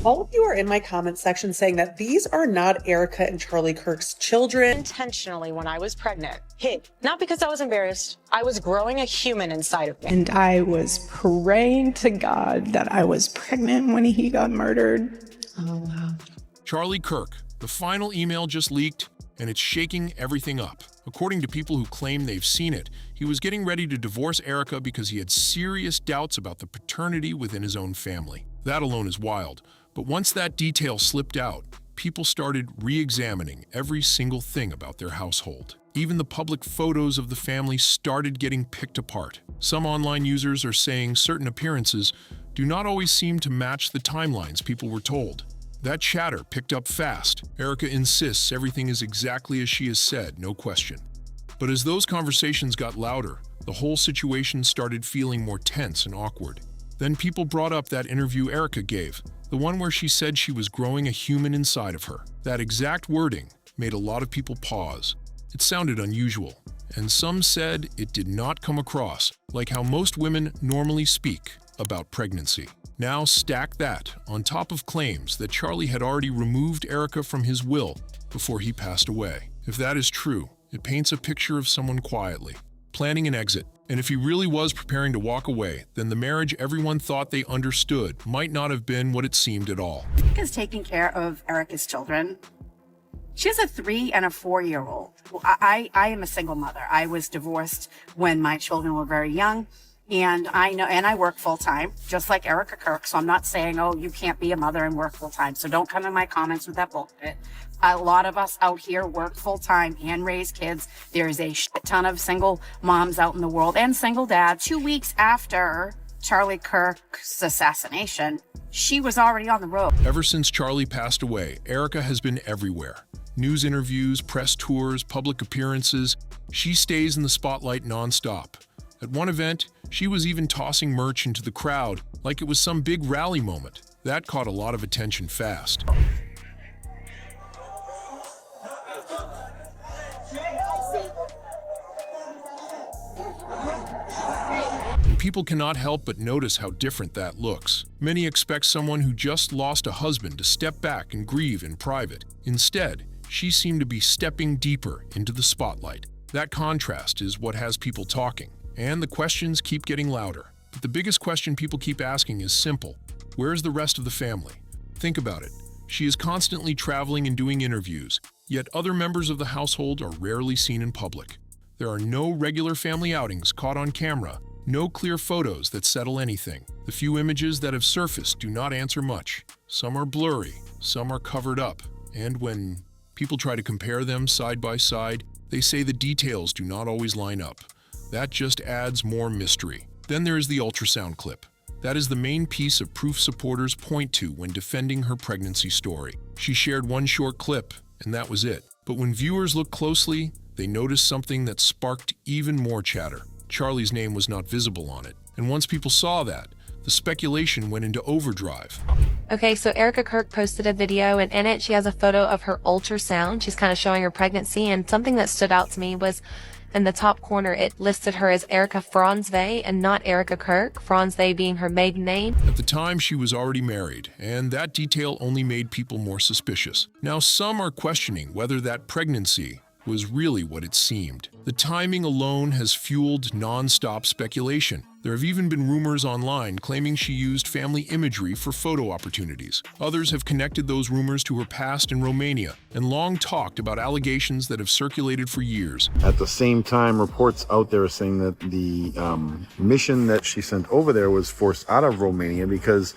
All of you are in my comment section saying that these are not Erika and Charlie Kirk's children. Intentionally, when I was pregnant, hid. Not because I was embarrassed. I was growing a human inside of me. And I was praying to God that I was pregnant when he got murdered. Oh, wow. Charlie Kirk, the final email just leaked, and it's shaking everything up. According to people who claim they've seen it, he was getting ready to divorce Erika because he had serious doubts about the paternity within his own family. That alone is wild. But once that detail slipped out, people started re-examining every single thing about their household. Even the public photos of the family started getting picked apart. Some online users are saying certain appearances do not always seem to match the timelines people were told. That chatter picked up fast. Erika insists everything is exactly as she has said, no question. But as those conversations got louder, the whole situation started feeling more tense and awkward. Then people brought up that interview Erika gave, the one where she said she was growing a human inside of her. That exact wording made a lot of people pause. It sounded unusual, and some said it did not come across like how most women normally speak about pregnancy. Now stack that on top of claims that Charlie had already removed Erika from his will before he passed away. If that is true, it paints a picture of someone quietly planning an exit. And if he really was preparing to walk away, then the marriage everyone thought they understood might not have been what it seemed at all. Is taking care of Erika's children. She has a 3 and a 4-year-old. I am a single mother. I was divorced when my children were very young. And I know, and I work full time, just like Erika Kirk. So I'm not saying, oh, you can't be a mother and work full time. So don't come in my comments with that bullshit. A lot of us out here work full time and raise kids. There is a shit ton of single moms out in the world and single dads. 2 weeks after Charlie Kirk's assassination, she was already on the road. Ever since Charlie passed away, Erika has been everywhere. News interviews, press tours, public appearances. She stays in the spotlight nonstop. At one event, she was even tossing merch into the crowd like it was some big rally moment. That caught a lot of attention fast. And people cannot help but notice how different that looks. Many expect someone who just lost a husband to step back and grieve in private. Instead, she seemed to be stepping deeper into the spotlight. That contrast is what has people talking. And the questions keep getting louder. But the biggest question people keep asking is simple. Where's the rest of the family? Think about it. She is constantly traveling and doing interviews, yet other members of the household are rarely seen in public. There are no regular family outings caught on camera, no clear photos that settle anything. The few images that have surfaced do not answer much. Some are blurry, some are covered up, and when people try to compare them side by side, they say the details do not always line up. That just adds more mystery. Then there is the ultrasound clip. That is the main piece of proof supporters point to when defending her pregnancy story. She shared one short clip, and that was it. But when viewers looked closely, they noticed something that sparked even more chatter. Charlie's name was not visible on it. And once people saw that, the speculation went into overdrive. Okay, so Erika Kirk posted a video, and in it she has a photo of her ultrasound. She's kind of showing her pregnancy, and something that stood out to me was in the top corner, it listed her as Erika Franzve and not Erika Kirk, Franzve being her maiden name. At the time, she was already married, and that detail only made people more suspicious. Now, some are questioning whether that pregnancy was really what it seemed. The timing alone has fueled non-stop speculation. There have even been rumors online claiming she used family imagery for photo opportunities. Others have connected those rumors to her past in Romania and long talked about allegations that have circulated for years. At the same time, reports out there are saying that the mission that she sent over there was forced out of Romania because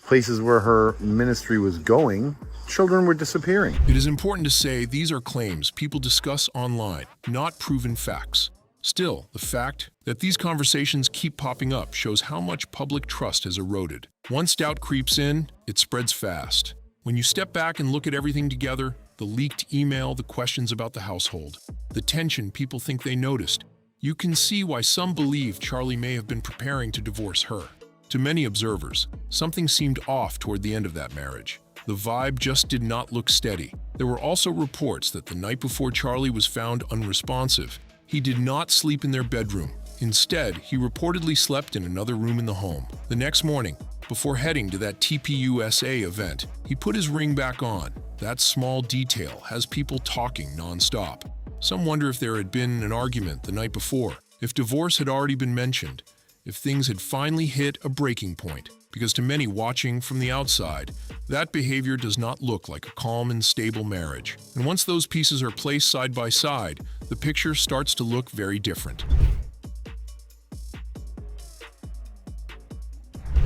places where her ministry was going, children were disappearing. It is important to say these are claims people discuss online, not proven facts. Still, the fact that these conversations keep popping up shows how much public trust has eroded. Once doubt creeps in, it spreads fast. When you step back and look at everything together, the leaked email, the questions about the household, the tension people think they noticed, you can see why some believe Charlie may have been preparing to divorce her. To many observers, something seemed off toward the end of that marriage. The vibe just did not look steady. There were also reports that the night before Charlie was found unresponsive, he did not sleep in their bedroom. Instead, he reportedly slept in another room in the home. The next morning, Before heading to that TPUSA event, he put his ring back on. That small detail has people talking nonstop. Some wonder if there had been an argument the night before, if divorce had already been mentioned, if things had finally hit a breaking point. Because to many watching from the outside, that behavior does not look like a calm and stable marriage. And once those pieces are placed side by side, the picture starts to look very different.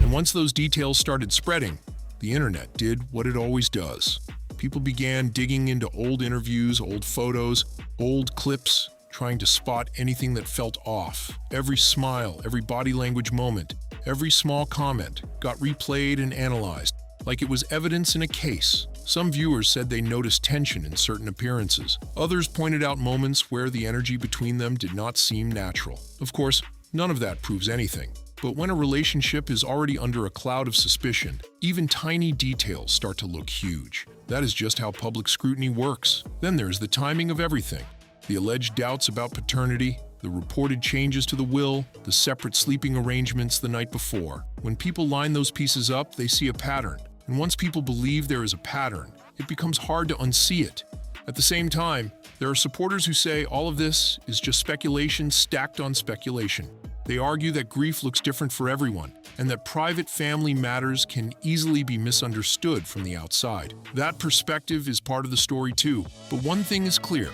And once those details started spreading, the internet did what it always does. People began digging into old interviews, old photos, old clips, trying to spot anything that felt off. Every smile, every body language moment, every small comment got replayed and analyzed like it was evidence in a case. Some viewers said they noticed tension in certain appearances. Others pointed out moments where the energy between them did not seem natural. Of course, none of that proves anything. But when a relationship is already under a cloud of suspicion, even tiny details start to look huge. That is just how public scrutiny works. Then there's the timing of everything. The alleged doubts about paternity, the reported changes to the will, the separate sleeping arrangements the night before. When people line those pieces up, they see a pattern. And once people believe there is a pattern, it becomes hard to unsee it. At the same time, there are supporters who say all of this is just speculation stacked on speculation. They argue that grief looks different for everyone, and that private family matters can easily be misunderstood from the outside. That perspective is part of the story too. But one thing is clear: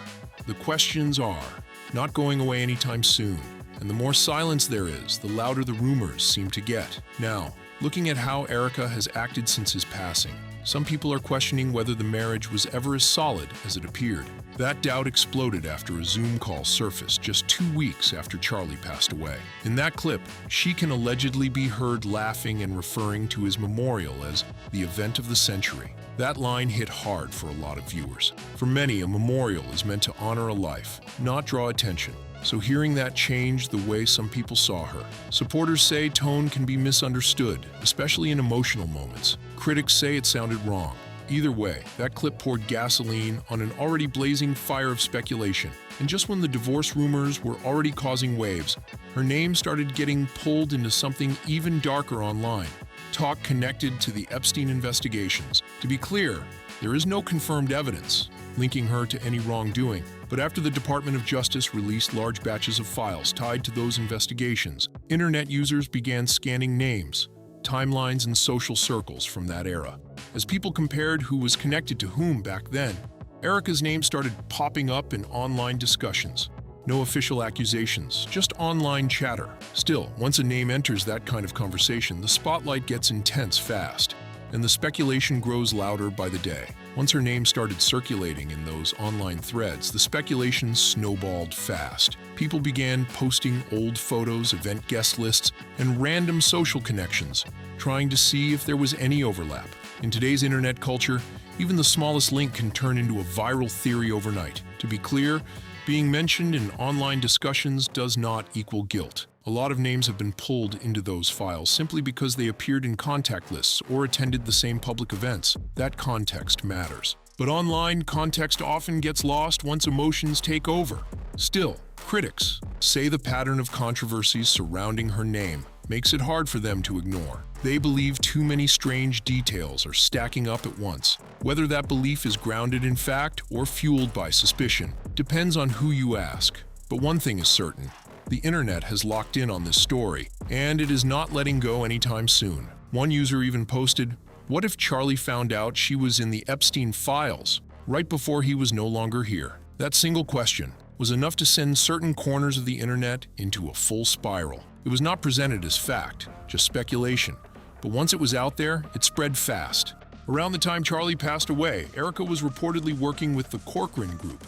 the questions are not going away anytime soon. And the more silence there is, the louder the rumors seem to get. Now, looking at how Erika has acted since his passing, some people are questioning whether the marriage was ever as solid as it appeared. That doubt exploded after a Zoom call surfaced just 2 weeks after Charlie passed away. In that clip, she can allegedly be heard laughing and referring to his memorial as the event of the century. That line hit hard for a lot of viewers. For many, a memorial is meant to honor a life, not draw attention. So hearing that changed the way some people saw her. Supporters say tone can be misunderstood, especially in emotional moments. Critics say it sounded wrong. Either way, that clip poured gasoline on an already blazing fire of speculation. And just when the divorce rumors were already causing waves, her name started getting pulled into something even darker online. Talk connected to the Epstein investigations. To be clear, there is no confirmed evidence linking her to any wrongdoing. But after the Department of Justice released large batches of files tied to those investigations, internet users began scanning names, timelines, and social circles from that era. As people compared who was connected to whom back then, Erika's name started popping up in online discussions. No official accusations, just online chatter. Still, once a name enters that kind of conversation, the spotlight gets intense fast, and the speculation grows louder by the day. Once her name started circulating in those online threads, the speculation snowballed fast. People began posting old photos, event guest lists, and random social connections, trying to see if there was any overlap. In today's internet culture, even the smallest link can turn into a viral theory overnight. To be clear, being mentioned in online discussions does not equal guilt. A lot of names have been pulled into those files simply because they appeared in contact lists or attended the same public events. That context matters. But online, context often gets lost once emotions take over. Still, critics say the pattern of controversies surrounding her name makes it hard for them to ignore. They believe too many strange details are stacking up at once. Whether that belief is grounded in fact or fueled by suspicion depends on who you ask. But one thing is certain: the internet has locked in on this story, and it is not letting go anytime soon. One user even posted, "What if Charlie found out she was in the Epstein files right before he was no longer here?" That single question was enough to send certain corners of the internet into a full spiral. It was not presented as fact, just speculation. But once it was out there, it spread fast. Around the time Charlie passed away, Erika was reportedly working with the Corcoran Group,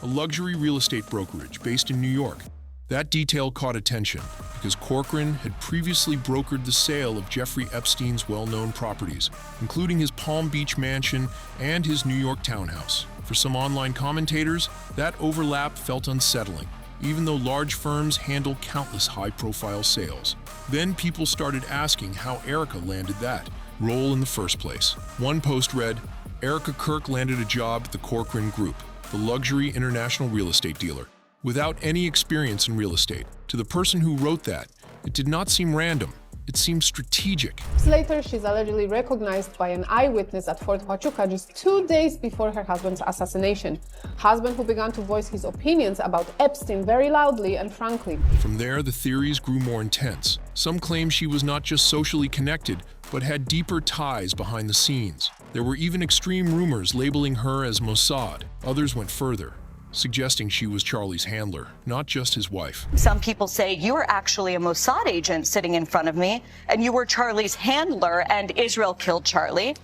a luxury real estate brokerage based in New York. That detail caught attention because Corcoran had previously brokered the sale of Jeffrey Epstein's well-known properties, including his Palm Beach mansion and his New York townhouse. For some online commentators, that overlap felt unsettling, even though large firms handle countless high-profile sales. Then people started asking how Erika landed that role in the first place. One post read, "Erika Kirk landed a job at the Corcoran Group, the luxury international real estate dealer, without any experience in real estate." To the person who wrote that, it did not seem random. it seems strategic. Later, she's allegedly recognized by an eyewitness at Fort Huachuca just 2 days before her husband's assassination. Husband who began to voice his opinions about Epstein very loudly and frankly. From there, the theories grew more intense. Some claim she was not just socially connected, but had deeper ties behind the scenes. There were even extreme rumors labeling her as Mossad. Others went further, suggesting she was Charlie's handler, not just his wife. Some people say you were actually a Mossad agent sitting in front of me, and you were Charlie's handler, and Israel killed Charlie.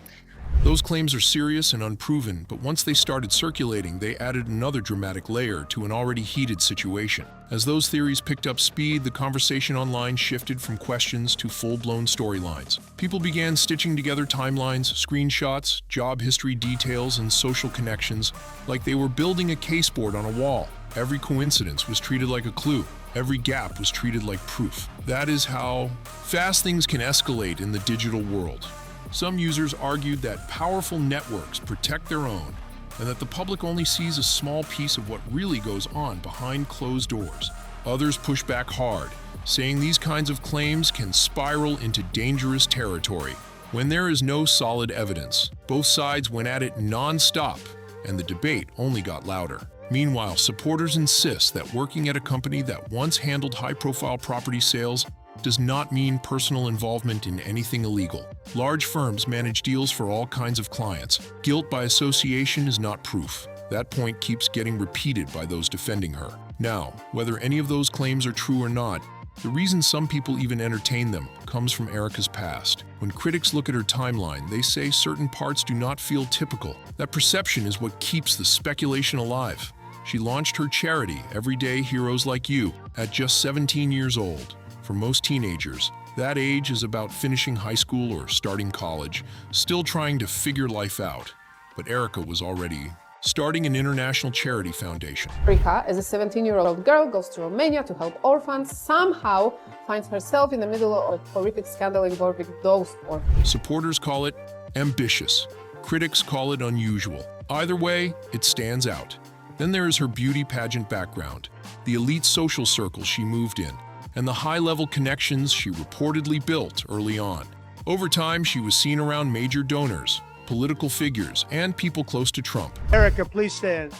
Those claims are serious and unproven, but once they started circulating, they added another dramatic layer to an already heated situation. As those theories picked up speed, the conversation online shifted from questions to full-blown storylines. People began stitching together timelines, screenshots, job history details, and social connections, like they were building a caseboard on a wall. Every coincidence was treated like a clue. Every gap was treated like proof. That is how fast things can escalate in the digital world. Some users argued that powerful networks protect their own and that the public only sees a small piece of what really goes on behind closed doors. Others pushed back hard, saying these kinds of claims can spiral into dangerous territory. When there is no solid evidence, both sides went at it non-stop, and the debate only got louder. Meanwhile, supporters insist that working at a company that once handled high-profile property sales does not mean personal involvement in anything illegal. Large firms manage deals for all kinds of clients. Guilt by association is not proof. That point keeps getting repeated by those defending her. Now, whether any of those claims are true or not, the reason some people even entertain them comes from Erika's past. When critics look at her timeline, they say certain parts do not feel typical. That perception is what keeps the speculation alive. She launched her charity, Everyday Heroes Like You, at just 17 years old. For most teenagers, that age is about finishing high school or starting college, still trying to figure life out. But Erika was already starting an international charity foundation. Erika, as a 17-year-old girl, goes to Romania to help orphans, somehow finds herself in the middle of a horrific scandal involving those orphans. Supporters call it ambitious. Critics call it unusual. Either way, it stands out. Then there is her beauty pageant background, the elite social circle she moved in, and the high-level connections she reportedly built early on. Over time, she was seen around major donors, political figures, and people close to Trump. Erika, please stand.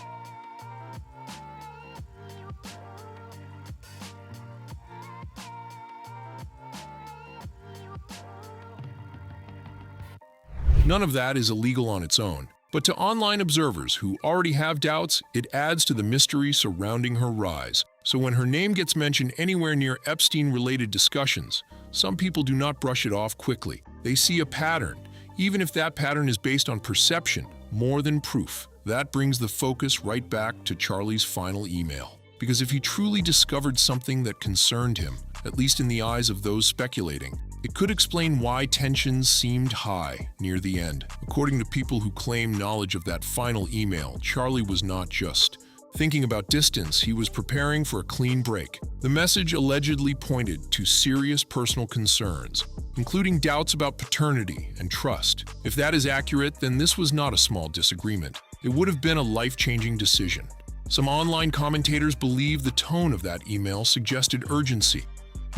None of that is illegal on its own, but to online observers who already have doubts, it adds to the mystery surrounding her rise. So when her name gets mentioned anywhere near Epstein-related discussions, some people do not brush it off quickly. They see a pattern, even if that pattern is based on perception more than proof. That brings the focus right back to Charlie's final email. Because if he truly discovered something that concerned him, at least in the eyes of those speculating, it could explain why tensions seemed high near the end. According to people who claim knowledge of that final email, Charlie was not just thinking about distance, he was preparing for a clean break. The message allegedly pointed to serious personal concerns, including doubts about paternity and trust. If that is accurate, then this was not a small disagreement. It would have been a life-changing decision. Some online commentators believe the tone of that email suggested urgency,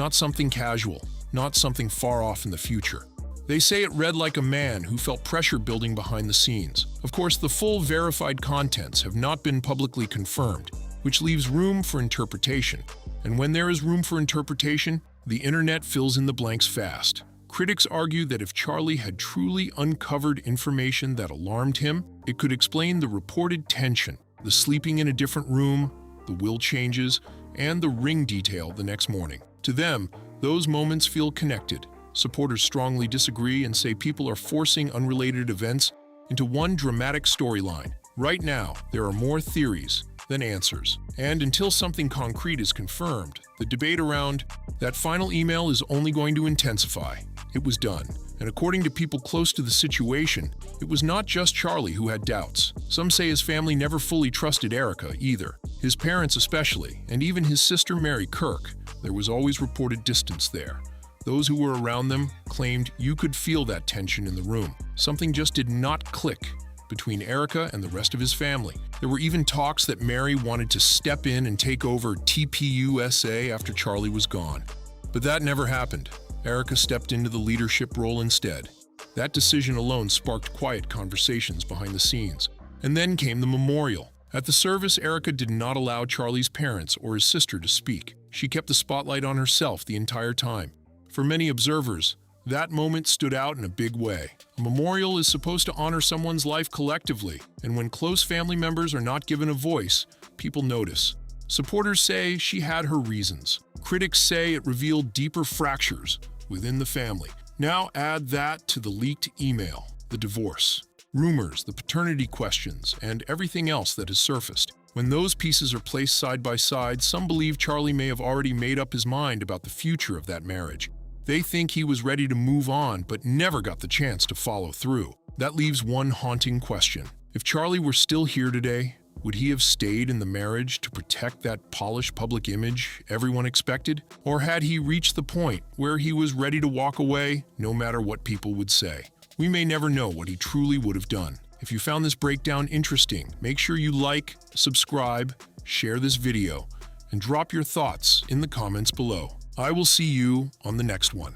not something casual, not something far off in the future. They say it read like a man who felt pressure building behind the scenes. Of course, the full verified contents have not been publicly confirmed, which leaves room for interpretation. And when there is room for interpretation, the internet fills in the blanks fast. Critics argue that if Charlie had truly uncovered information that alarmed him, it could explain the reported tension, the sleeping in a different room, the will changes, and the ring detail the next morning. To them, those moments feel connected. Supporters strongly disagree and say people are forcing unrelated events into one dramatic storyline. Right now, there are more theories than answers. And until something concrete is confirmed, the debate around that final email is only going to intensify. It was done. And according to people close to the situation, it was not just Charlie who had doubts. Some say his family never fully trusted Erika either. His parents especially, and even his sister Mary Kirk. There was always reported distance there. Those who were around them claimed you could feel that tension in the room. Something just did not click between Erika and the rest of his family. There were even talks that Mary wanted to step in and take over TPUSA after Charlie was gone. But that never happened. Erika stepped into the leadership role instead. That decision alone sparked quiet conversations behind the scenes. And then came the memorial. At the service, Erika did not allow Charlie's parents or his sister to speak. She kept the spotlight on herself the entire time. For many observers, that moment stood out in a big way. A memorial is supposed to honor someone's life collectively, and when close family members are not given a voice, people notice. Supporters say she had her reasons. Critics say it revealed deeper fractures within the family. Now add that to the leaked email, the divorce, rumors, the paternity questions, and everything else that has surfaced. When those pieces are placed side by side, some believe Charlie may have already made up his mind about the future of that marriage. They think he was ready to move on, but never got the chance to follow through. That leaves one haunting question. If Charlie were still here today, would he have stayed in the marriage to protect that polished public image everyone expected? Or had he reached the point where he was ready to walk away, no matter what people would say? We may never know what he truly would have done. If you found this breakdown interesting, make sure you like, subscribe, share this video, and drop your thoughts in the comments below. I will see you on the next one.